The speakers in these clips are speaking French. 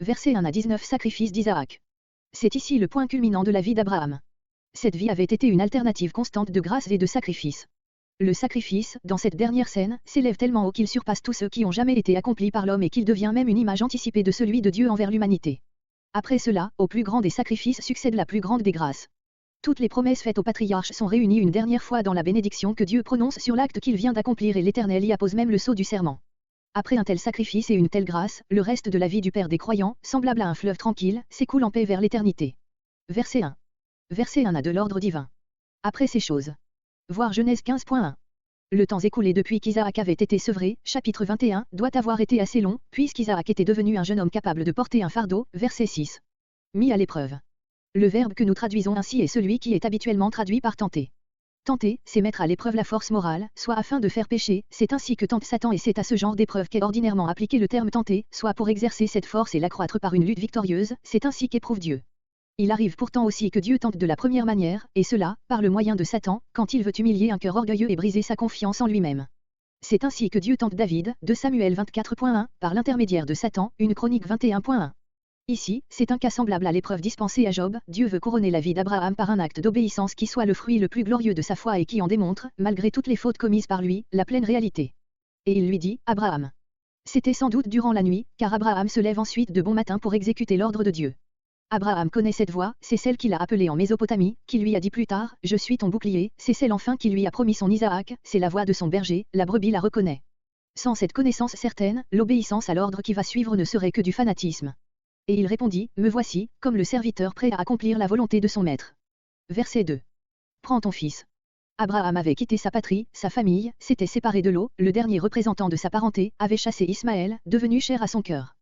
Versets 1 à 19. Sacrifice d'Isaac. C'est ici le point culminant de la vie d'Abraham. Cette vie avait été une alternative constante de grâce et de sacrifice. Le sacrifice, dans cette dernière scène, s'élève tellement haut qu'il surpasse tous ceux qui ont jamais été accomplis par l'homme et qu'il devient même une image anticipée de celui de Dieu envers l'humanité. Après cela, au plus grand des sacrifices succède la plus grande des grâces. Toutes les promesses faites aux patriarches sont réunies une dernière fois dans la bénédiction que Dieu prononce sur l'acte qu'il vient d'accomplir et l'Éternel y appose même le sceau du serment. Après un tel sacrifice et une telle grâce, le reste de la vie du Père des croyants, semblable à un fleuve tranquille, s'écoule en paix vers l'éternité. Verset 1. Verset 1 à de l'ordre divin. Après ces choses. Voir Genèse 15.1. Le temps écoulé depuis qu'Isaac avait été sevré, chapitre 21, doit avoir été assez long, puisqu'Isaac était devenu un jeune homme capable de porter un fardeau, verset 6. Mis à l'épreuve. Le verbe que nous traduisons ainsi est celui qui est habituellement traduit par tenter. Tenter, c'est mettre à l'épreuve la force morale, soit afin de faire pécher, c'est ainsi que tente Satan et c'est à ce genre d'épreuve qu'est ordinairement appliqué le terme tenter, soit pour exercer cette force et l'accroître par une lutte victorieuse, c'est ainsi qu'éprouve Dieu. Il arrive pourtant aussi que Dieu tente de la première manière, et cela, par le moyen de Satan, quand il veut humilier un cœur orgueilleux et briser sa confiance en lui-même. C'est ainsi que Dieu tente David, de Samuel 24.1, par l'intermédiaire de Satan, une chronique 21.1. Ici, c'est un cas semblable à l'épreuve dispensée à Job, Dieu veut couronner la vie d'Abraham par un acte d'obéissance qui soit le fruit le plus glorieux de sa foi et qui en démontre, malgré toutes les fautes commises par lui, la pleine réalité. Et il lui dit, Abraham. C'était sans doute durant la nuit, car Abraham se lève ensuite de bon matin pour exécuter l'ordre de Dieu. Abraham connaît cette voix, c'est celle qu'il a appelée en Mésopotamie, qui lui a dit plus tard, je suis ton bouclier, c'est celle enfin qui lui a promis son Isaac, c'est la voix de son berger, la brebis la reconnaît. Sans cette connaissance certaine, l'obéissance à l'ordre qui va suivre ne serait que du fanatisme. Et il répondit, me voici, comme le serviteur prêt à accomplir la volonté de son maître. Verset 2. Prends ton fils. Abraham avait quitté sa patrie, sa famille, s'était séparé de Lot, le dernier représentant de sa parenté, avait chassé Ismaël, devenu cher à son cœur.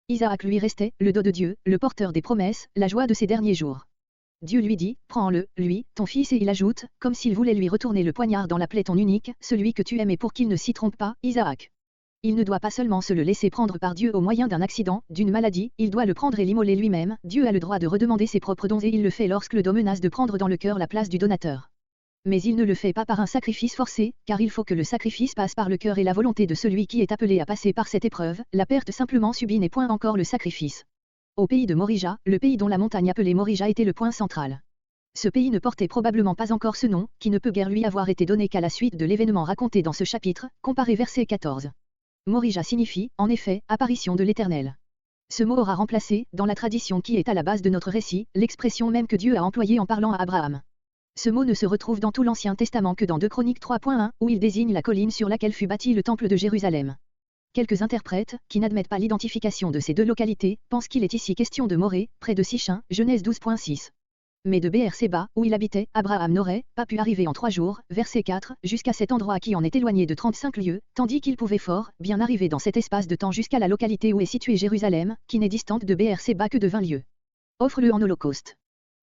Isaac lui restait, le dos de Dieu, le porteur des promesses, la joie de ses derniers jours. Dieu lui dit, prends-le, lui, ton fils et il ajoute, comme s'il voulait lui retourner le poignard dans la plaie ton unique, celui que tu aimes et pour qu'il ne s'y trompe pas, Isaac. Il ne doit pas seulement se le laisser prendre par Dieu au moyen d'un accident, d'une maladie, il doit le prendre et l'immoler lui-même, Dieu a le droit de redemander ses propres dons et il le fait lorsque le don menace de prendre dans le cœur la place du donateur. Mais il ne le fait pas par un sacrifice forcé, car il faut que le sacrifice passe par le cœur et la volonté de celui qui est appelé à passer par cette épreuve, la perte simplement subie n'est point encore le sacrifice. Au pays de Morija, le pays dont la montagne appelée Morija était le point central. Ce pays ne portait probablement pas encore ce nom, qui ne peut guère lui avoir été donné qu'à la suite de l'événement raconté dans ce chapitre, comparé verset 14. Morija signifie, en effet, apparition de l'Éternel. Ce mot aura remplacé, dans la tradition qui est à la base de notre récit, l'expression même que Dieu a employée en parlant à Abraham. Ce mot ne se retrouve dans tout l'Ancien Testament que dans 2 Chroniques 3.1, où il désigne la colline sur laquelle fut bâti le temple de Jérusalem. Quelques interprètes, qui n'admettent pas l'identification de ces deux localités, pensent qu'il est ici question de Morée, près de Sichin, Genèse 12.6. Mais de Beer-Séba, où il habitait, Abraham n'aurait pas pu arriver en 3 jours, verset 4, jusqu'à cet endroit qui en est éloigné de 35 lieues, tandis qu'il pouvait fort bien arriver dans cet espace de temps jusqu'à la localité où est située Jérusalem, qui n'est distante de Beer-Séba que de 20 lieues. Offre-le en holocauste.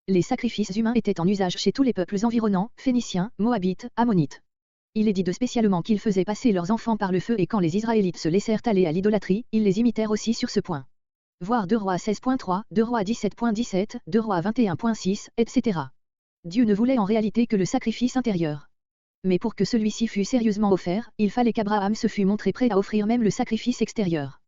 Les sacrifices humains étaient en usage chez tous les peuples environnants, Phéniciens, Moabites, Ammonites. Il est dit de spécialement qu'ils faisaient passer leurs enfants par le feu et quand les Israélites se laissèrent aller à l'idolâtrie, ils les imitèrent aussi sur ce point. Voir 2 Rois 16.3, 2 Rois 17.17, 2 Rois 21.6, etc. Dieu ne voulait en réalité que le sacrifice intérieur. Mais pour que celui-ci fût sérieusement offert, il fallait qu'Abraham se fût montré prêt à offrir même le sacrifice extérieur.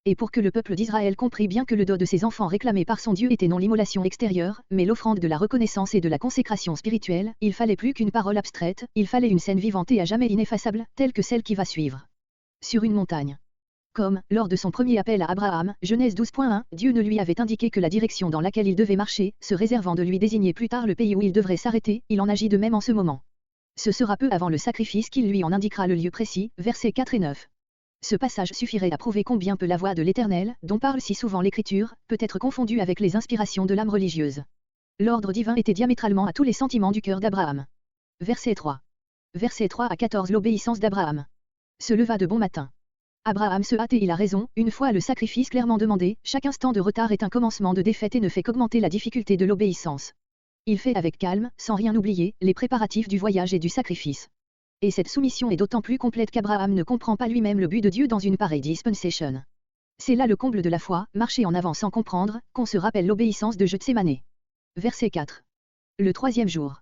Et pour que le peuple d'Israël comprît bien que le dos de ses enfants réclamé par son Dieu était non l'immolation extérieure, mais l'offrande de la reconnaissance et de la consécration spirituelle, il fallait plus qu'une parole abstraite, il fallait une scène vivante et à jamais ineffaçable, telle que celle qui va suivre. Sur une montagne. Comme, lors de son premier appel à Abraham, Genèse 12.1, Dieu ne lui avait indiqué que la direction dans laquelle il devait marcher, se réservant de lui désigner plus tard le pays où il devrait s'arrêter, il en agit de même en ce moment. Ce sera peu avant le sacrifice qu'il lui en indiquera le lieu précis, versets 4 et 9. Ce passage suffirait à prouver combien peu la voix de l'Éternel, dont parle si souvent l'Écriture, peut être confondue avec les inspirations de l'âme religieuse. L'ordre divin était diamétralement à tous les sentiments du cœur d'Abraham. Verset 3. Versets 3 à 14. L'obéissance d'Abraham. Se leva de bon matin. Abraham se hâte et il a raison, une fois le sacrifice clairement demandé, chaque instant de retard est un commencement de défaite et ne fait qu'augmenter la difficulté de l'obéissance. Il fait avec calme, sans rien oublier, les préparatifs du voyage et du sacrifice. Et cette soumission est d'autant plus complète qu'Abraham ne comprend pas lui-même le but de Dieu dans une pareille dispensation. C'est là le comble de la foi, marcher en avant sans comprendre, qu'on se rappelle l'obéissance de Gethsémané. Verset 4. Le 3e jour.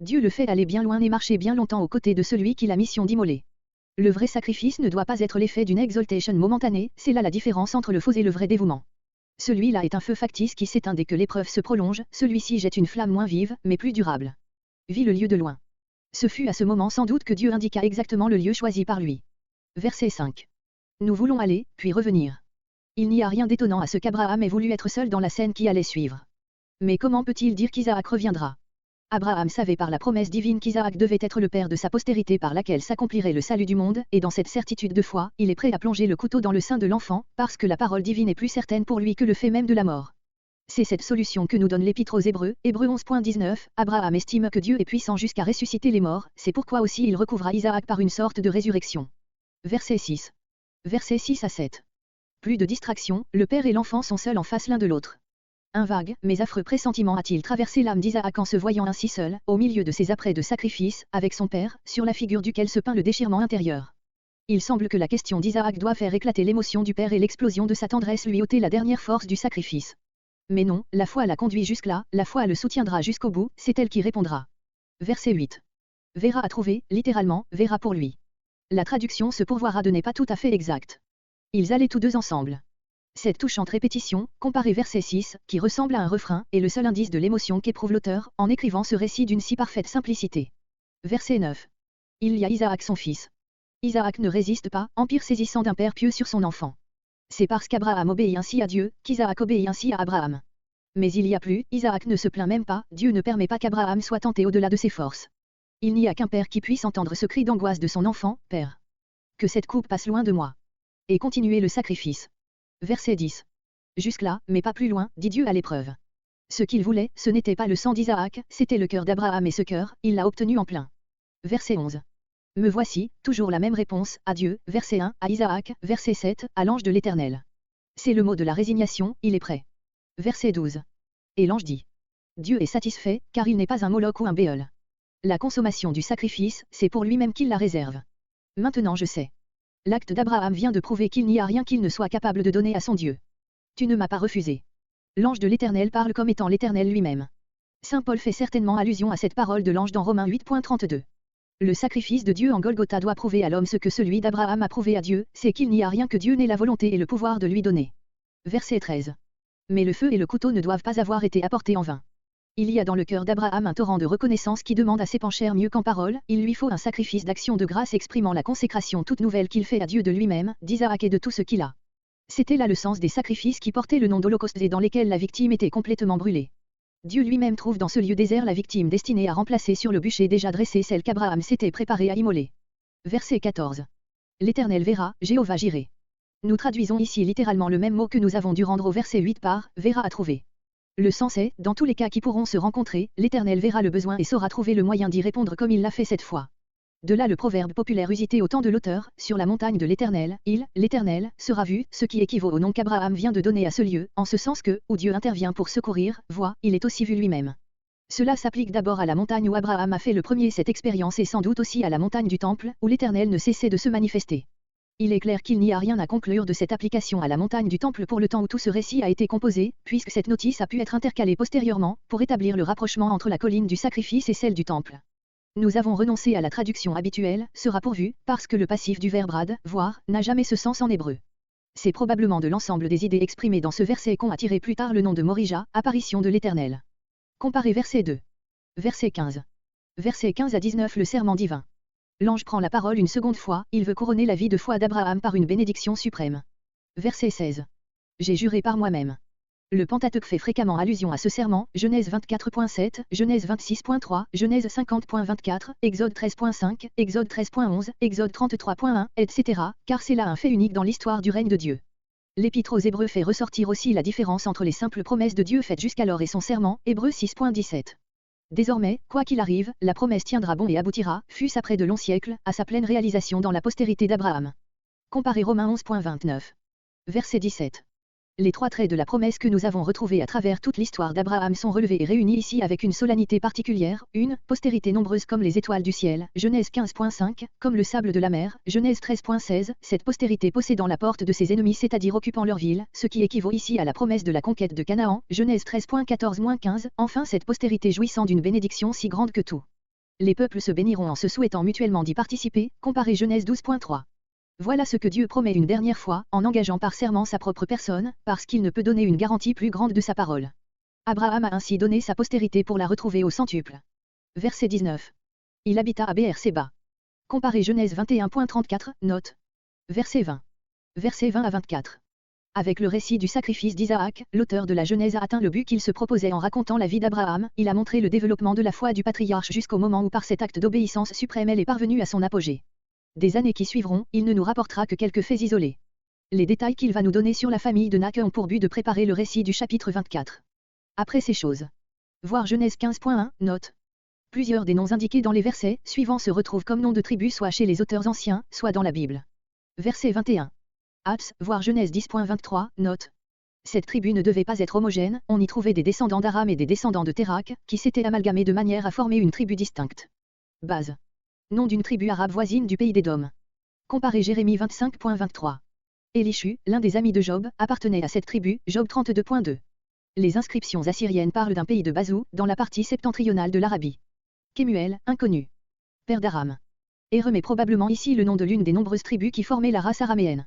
Dieu le fait aller bien loin et marcher bien longtemps aux côtés de celui qui a la mission d'immoler. Le vrai sacrifice ne doit pas être l'effet d'une exaltation momentanée, c'est là la différence entre le faux et le vrai dévouement. Celui-là est un feu factice qui s'éteint dès que l'épreuve se prolonge, celui-ci jette une flamme moins vive, mais plus durable. Vit le lieu de loin. Ce fut à ce moment sans doute que Dieu indiqua exactement le lieu choisi par lui. Verset 5. Nous voulons aller, puis revenir. Il n'y a rien d'étonnant à ce qu'Abraham ait voulu être seul dans la scène qui allait suivre. Mais comment peut-il dire qu'Isaac reviendra? Abraham savait par la promesse divine qu'Isaac devait être le père de sa postérité par laquelle s'accomplirait le salut du monde, et dans cette certitude de foi, il est prêt à plonger le couteau dans le sein de l'enfant, parce que la parole divine est plus certaine pour lui que le fait même de la mort. C'est cette solution que nous donne l'Épître aux Hébreux, Hébreux 11.19, Abraham estime que Dieu est puissant jusqu'à ressusciter les morts, c'est pourquoi aussi il recouvra Isaac par une sorte de résurrection. Verset 6. Versets 6 à 7. Plus de distraction, le père et l'enfant sont seuls en face l'un de l'autre. Un vague, mais affreux pressentiment a-t-il traversé l'âme d'Isaac en se voyant ainsi seul, au milieu de ses apprêts de sacrifice, avec son père, sur la figure duquel se peint le déchirement intérieur. Il semble que la question d'Isaac doit faire éclater l'émotion du père et l'explosion de sa tendresse lui ôter la dernière force du sacrifice. Mais non, la foi l'a conduit jusque-là, la foi le soutiendra jusqu'au bout, c'est elle qui répondra. Verset 8. Verra à trouver, littéralement, verra pour lui. La traduction se pourvoira de n'est pas tout à fait exacte. Ils allaient tous deux ensemble. Cette touchante répétition, comparée verset 6, qui ressemble à un refrain, est le seul indice de l'émotion qu'éprouve l'auteur, en écrivant ce récit d'une si parfaite simplicité. Verset 9. Il y a Isaac son fils. Isaac ne résiste pas, empire saisissant d'un père pieux sur son enfant. C'est parce qu'Abraham obéit ainsi à Dieu, qu'Isaac obéit ainsi à Abraham. Mais il y a plus, Isaac ne se plaint même pas, Dieu ne permet pas qu'Abraham soit tenté au-delà de ses forces. Il n'y a qu'un père qui puisse entendre ce cri d'angoisse de son enfant, Père. Que cette coupe passe loin de moi. Et continuer le sacrifice. Verset 10. Jusque-là, mais pas plus loin, dit Dieu à l'épreuve. Ce qu'il voulait, ce n'était pas le sang d'Isaac, c'était le cœur d'Abraham et ce cœur, il l'a obtenu en plein. Verset 11. Me voici, toujours la même réponse, à Dieu, verset 1, à Isaac, verset 7, à l'ange de l'Éternel. C'est le mot de la résignation, il est prêt. Verset 12. Et l'ange dit. Dieu est satisfait, car il n'est pas un Moloch ou un Béol. La consommation du sacrifice, c'est pour lui-même qu'il la réserve. Maintenant je sais. L'acte d'Abraham vient de prouver qu'il n'y a rien qu'il ne soit capable de donner à son Dieu. Tu ne m'as pas refusé. L'ange de l'Éternel parle comme étant l'Éternel lui-même. Saint Paul fait certainement allusion à cette parole de l'ange dans Romains 8.32. Le sacrifice de Dieu en Golgotha doit prouver à l'homme ce que celui d'Abraham a prouvé à Dieu, c'est qu'il n'y a rien que Dieu n'ait la volonté et le pouvoir de lui donner. Verset 13. Mais le feu et le couteau ne doivent pas avoir été apportés en vain. Il y a dans le cœur d'Abraham un torrent de reconnaissance qui demande à s'épancher mieux qu'en parole, il lui faut un sacrifice d'action de grâce exprimant la consécration toute nouvelle qu'il fait à Dieu de lui-même, d'Isaac et de tout ce qu'il a. C'était là le sens des sacrifices qui portaient le nom d'holocauste et dans lesquels la victime était complètement brûlée. Dieu lui-même trouve dans ce lieu désert la victime destinée à remplacer sur le bûcher déjà dressé celle qu'Abraham s'était préparé à immoler. Verset 14. L'Éternel verra, Jéhovah Jireh. Nous traduisons ici littéralement le même mot que nous avons dû rendre au verset 8 par « verra à trouver ». Le sens est, dans tous les cas qui pourront se rencontrer, l'Éternel verra le besoin et saura trouver le moyen d'y répondre comme il l'a fait cette fois. De là le proverbe populaire usité au temps de l'auteur, sur la montagne de l'Éternel, l'Éternel, sera vu, ce qui équivaut au nom qu'Abraham vient de donner à ce lieu, en ce sens que, où Dieu intervient pour secourir, voit, il est aussi vu lui-même. Cela s'applique d'abord à la montagne où Abraham a fait le premier cette expérience et sans doute aussi à la montagne du Temple, où l'Éternel ne cessait de se manifester. Il est clair qu'il n'y a rien à conclure de cette application à la montagne du Temple pour le temps où tout ce récit a été composé, puisque cette notice a pu être intercalée postérieurement, pour établir le rapprochement entre la colline du sacrifice et celle du Temple. Nous avons renoncé à la traduction habituelle, sera pourvu, parce que le passif du verbe rad, voir, n'a jamais ce sens en hébreu. C'est probablement de l'ensemble des idées exprimées dans ce verset qu'ont attiré plus tard le nom de Morija, apparition de l'Éternel. Comparez verset 2. Verset 15. Verset 15 à 19 le serment divin. L'ange prend la parole une seconde fois, il veut couronner la vie de foi d'Abraham par une bénédiction suprême. Verset 16. J'ai juré par moi-même. Le Pentateuque fait fréquemment allusion à ce serment, Genèse 24.7, Genèse 26.3, Genèse 50.24, Exode 13.5, Exode 13.11, Exode 33.1, etc., car c'est là un fait unique dans l'histoire du règne de Dieu. L'Épître aux Hébreux fait ressortir aussi la différence entre les simples promesses de Dieu faites jusqu'alors et son serment, Hébreux 6.17. Désormais, quoi qu'il arrive, la promesse tiendra bon et aboutira, fût-ce après de longs siècles, à sa pleine réalisation dans la postérité d'Abraham. Comparez Romains 11.29. Verset 17. Les trois traits de la promesse que nous avons retrouvés à travers toute l'histoire d'Abraham sont relevés et réunis ici avec une solennité particulière, une postérité nombreuse comme les étoiles du ciel, Genèse 15.5, comme le sable de la mer, Genèse 13.16, cette postérité possédant la porte de ses ennemis c'est-à-dire occupant leur ville, ce qui équivaut ici à la promesse de la conquête de Canaan, Genèse 13.14-15, enfin cette postérité jouissant d'une bénédiction si grande que tout. Les peuples se béniront en se souhaitant mutuellement d'y participer, comparez Genèse 12.3. Voilà ce que Dieu promet une dernière fois, en engageant par serment sa propre personne, parce qu'il ne peut donner une garantie plus grande de sa parole. Abraham a ainsi donné sa postérité pour la retrouver au centuple. Verset 19. Il habita à Beer-Séba. Comparez Genèse 21.34, note. Verset 20. Verset 20 à 24. Avec le récit du sacrifice d'Isaac, l'auteur de la Genèse a atteint le but qu'il se proposait en racontant la vie d'Abraham, il a montré le développement de la foi du patriarche jusqu'au moment où par cet acte d'obéissance suprême elle est parvenue à son apogée. Des années qui suivront, il ne nous rapportera que quelques faits isolés. Les détails qu'il va nous donner sur la famille de Nak ont pour but de préparer le récit du chapitre 24. Après ces choses. Voir Genèse 15.1, note. Plusieurs des noms indiqués dans les versets suivants se retrouvent comme noms de tribus soit chez les auteurs anciens, soit dans la Bible. Verset 21. Voir Genèse 10.23, note. Cette tribu ne devait pas être homogène, on y trouvait des descendants d'Aram et des descendants de Térak, qui s'étaient amalgamés de manière à former une tribu distincte. Base. Nom d'une tribu arabe voisine du pays d'Édom. Comparez Jérémie 25.23. Élishu, l'un des amis de Job, appartenait à cette tribu, Job 32.2. Les inscriptions assyriennes parlent d'un pays de Bazou, dans la partie septentrionale de l'Arabie. Kemuel, inconnu. Père d'Aram. Et remet probablement ici le nom de l'une des nombreuses tribus qui formaient la race araméenne.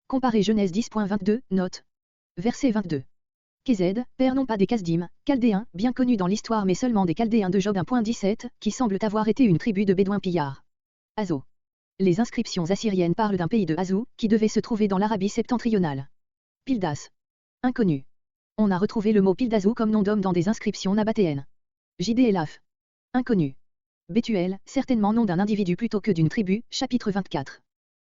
Comparez Genèse 10.22, note. Verset 22. Kézed, père non pas des Kasdim, Chaldéens, bien connus dans l'histoire mais seulement des Chaldéens de Job 1.17, qui semblent avoir été une tribu de Bédouins pillards. Azo. Les inscriptions assyriennes parlent d'un pays de Azou, qui devait se trouver dans l'Arabie septentrionale. Pildas. Inconnu. On a retrouvé le mot Pildazou comme nom d'homme dans des inscriptions nabatéennes. Jidé-Elaf. Inconnu. Bethuel, certainement nom d'un individu plutôt que d'une tribu, chapitre 24.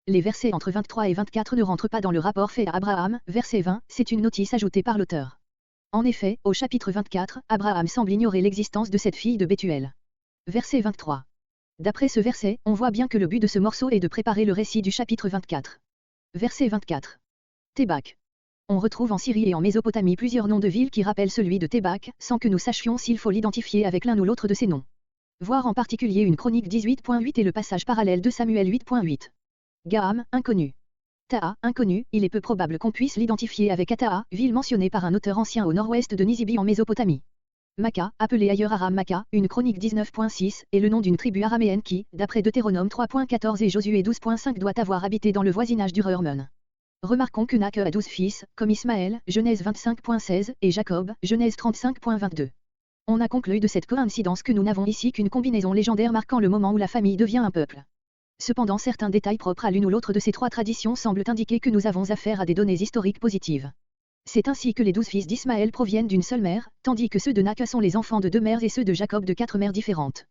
Les versets entre 23 et 24 ne rentrent pas dans le rapport fait à Abraham, verset 20, c'est une notice ajoutée par l'auteur. En effet, au chapitre 24, Abraham semble ignorer l'existence de cette fille de Bethuel. Verset 23. D'après ce verset, on voit bien que le but de ce morceau est de préparer le récit du chapitre 24. Verset 24. Tébak. On retrouve en Syrie et en Mésopotamie plusieurs noms de villes qui rappellent celui de Tébak, sans que nous sachions s'il faut l'identifier avec l'un ou l'autre de ces noms. Voir en particulier une chronique 18.8 et le passage parallèle de Samuel 8.8. Gaham, inconnu. Taha, inconnu, il est peu probable qu'on puisse l'identifier avec Ataha, ville mentionnée par un auteur ancien au nord-ouest de Nisibi en Mésopotamie. Maka, appelé ailleurs Aram Maka, une chronique 19.6, est le nom d'une tribu araméenne qui, d'après Deutéronome 3.14 et Josué 12.5 doit avoir habité dans le voisinage du Reurmon. Remarquons que Nak a 12 fils, comme Ismaël, Genèse 25.16, et Jacob, Genèse 35.22. On a conclu de cette coïncidence que nous n'avons ici qu'une combinaison légendaire marquant le moment où la famille devient un peuple. Cependant certains détails propres à l'une ou l'autre de ces trois traditions semblent indiquer que nous avons affaire à des données historiques positives. C'est ainsi que les 12 fils d'Ismaël proviennent d'une seule mère, tandis que ceux de Nak sont les enfants de 2 mères et ceux de Jacob de 4 mères différentes.